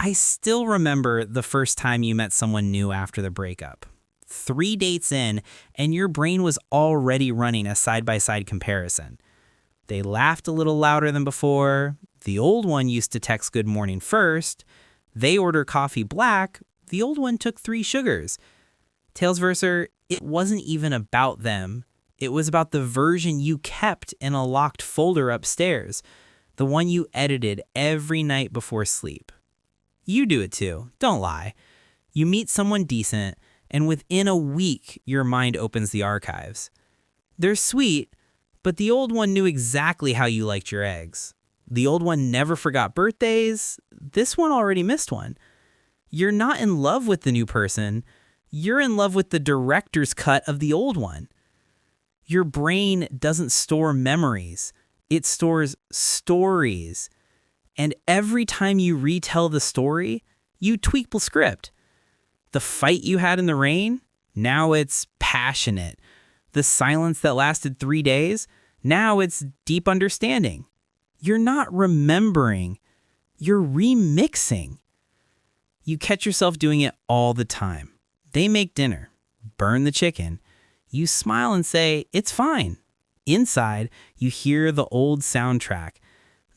I still remember the first time you met someone new after the breakup. 3 dates in, and your brain was already running a side-by-side comparison. They laughed a little louder than before. The old one used to text good morning first. They order coffee black. The old one took 3 sugars. Talesverser, it wasn't even about them. It was about the version you kept in a locked folder upstairs, the one you edited every night before sleep. You do it too, don't lie. You meet someone decent, and within a week, your mind opens the archives. They're sweet, but the old one knew exactly how you liked your eggs. The old one never forgot birthdays. This one already missed one. You're not in love with the new person. You're in love with the director's cut of the old one. Your brain doesn't store memories. It stores stories. And every time you retell the story, you tweak the script. The fight you had in the rain, now it's passionate. The silence that lasted 3 days, now it's deep understanding. You're not remembering, you're remixing. You catch yourself doing it all the time. They make dinner, burn the chicken. You smile and say, it's fine. Inside, you hear the old soundtrack.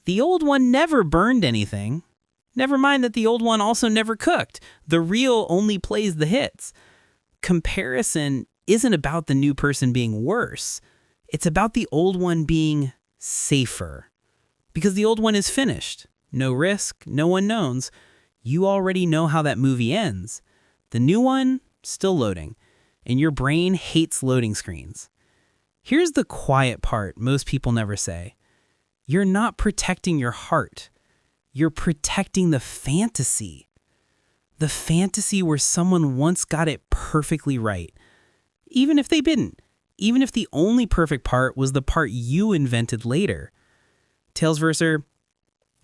The old one never burned anything. Never mind that the old one also never cooked. The reel only plays the hits. Comparison isn't about the new person being worse. It's about the old one being safer. Because the old one is finished. No risk, no unknowns. You already know how that movie ends. The new one, still loading. And your brain hates loading screens. Here's the quiet part most people never say. You're not protecting your heart. You're protecting the fantasy. The fantasy where someone once got it perfectly right. Even if they didn't. Even if the only perfect part was the part you invented later. Talesverser,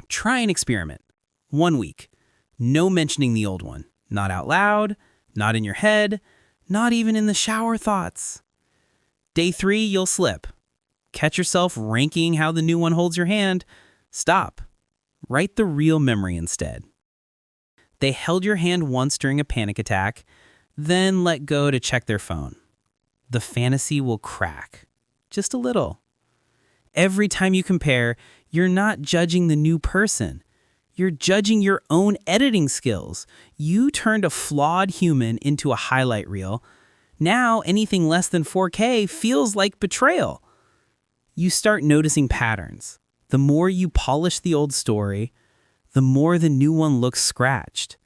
try an experiment. 1 week. No mentioning the old one. Not out loud, not in your head, not even in the shower thoughts. Day 3, you'll slip. Catch yourself ranking how the new one holds your hand. Stop. Write the real memory instead. They held your hand once during a panic attack, then let go to check their phone. The fantasy will crack. Just a little. Every time you compare, you're not judging the new person. You're judging your own editing skills. You turned a flawed human into a highlight reel. Now anything less than 4K feels like betrayal. You start noticing patterns. The more you polish the old story, the more the new one looks scratched.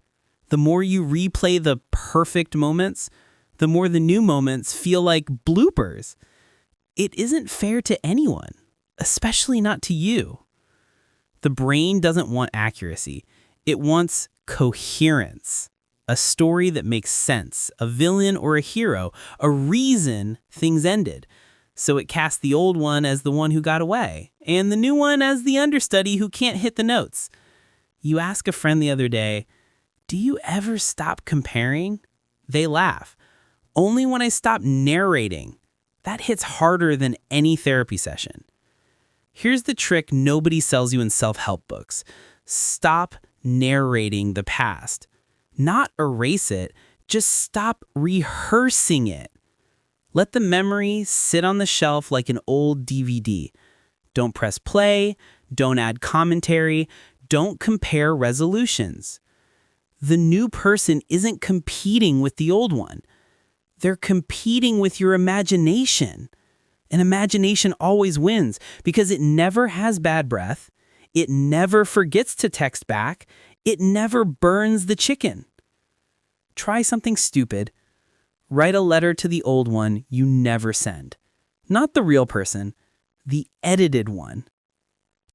The more you replay the perfect moments, the more the new moments feel like bloopers. It isn't fair to anyone, especially not to you. The brain doesn't want accuracy. It wants coherence. A story that makes sense, a villain or a hero, a reason things ended. So it casts the old one as the one who got away, and the new one as the understudy who can't hit the notes. You ask a friend the other day, do you ever stop comparing? They laugh. Only when I stop narrating. That hits harder than any therapy session. Here's the trick nobody sells you in self-help books. Stop narrating the past. Not erase it, just stop rehearsing it. Let the memory sit on the shelf like an old DVD. Don't press play, don't add commentary, don't compare resolutions. The new person isn't competing with the old one. They're competing with your imagination. And imagination always wins because it never has bad breath. It never forgets to text back. It never burns the chicken. Try something stupid. Write a letter to the old one you never send. Not the real person, the edited one.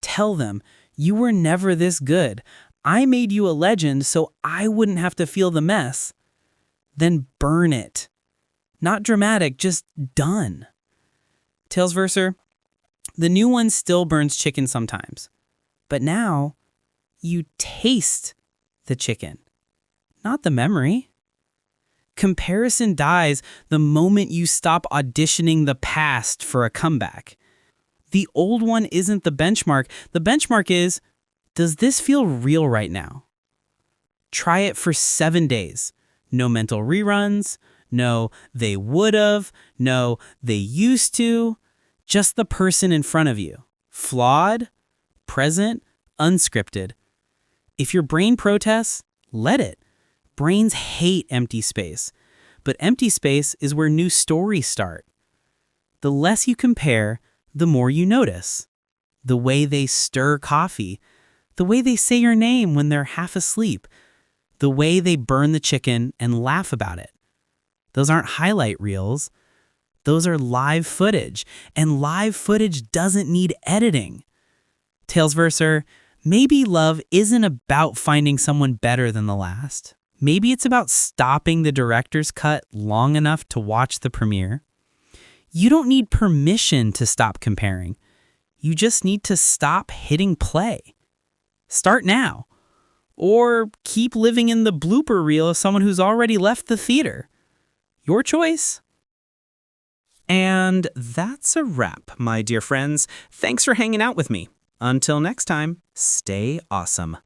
Tell them, you were never this good. I made you a legend so I wouldn't have to feel the mess. Then burn it. Not dramatic, just done. Talesverser, the new one still burns chicken sometimes. But now, you taste the chicken, not the memory. Comparison dies the moment you stop auditioning the past for a comeback. The old one isn't the benchmark. The benchmark is, does this feel real right now? Try it for 7 days. No mental reruns. No, they would've. No, they used to. Just the person in front of you. Flawed, present, unscripted. If your brain protests, let it. Brains hate empty space. But empty space is where new stories start. The less you compare, the more you notice. The way they stir coffee. The way they say your name when they're half asleep. The way they burn the chicken and laugh about it. Those aren't highlight reels. Those are live footage, and live footage doesn't need editing. Talesverser, maybe love isn't about finding someone better than the last. Maybe it's about stopping the director's cut long enough to watch the premiere. You don't need permission to stop comparing. You just need to stop hitting play. Start now. Or keep living in the blooper reel of someone who's already left the theater. Your choice. And that's a wrap, my dear friends. Thanks for hanging out with me. Until next time, stay awesome.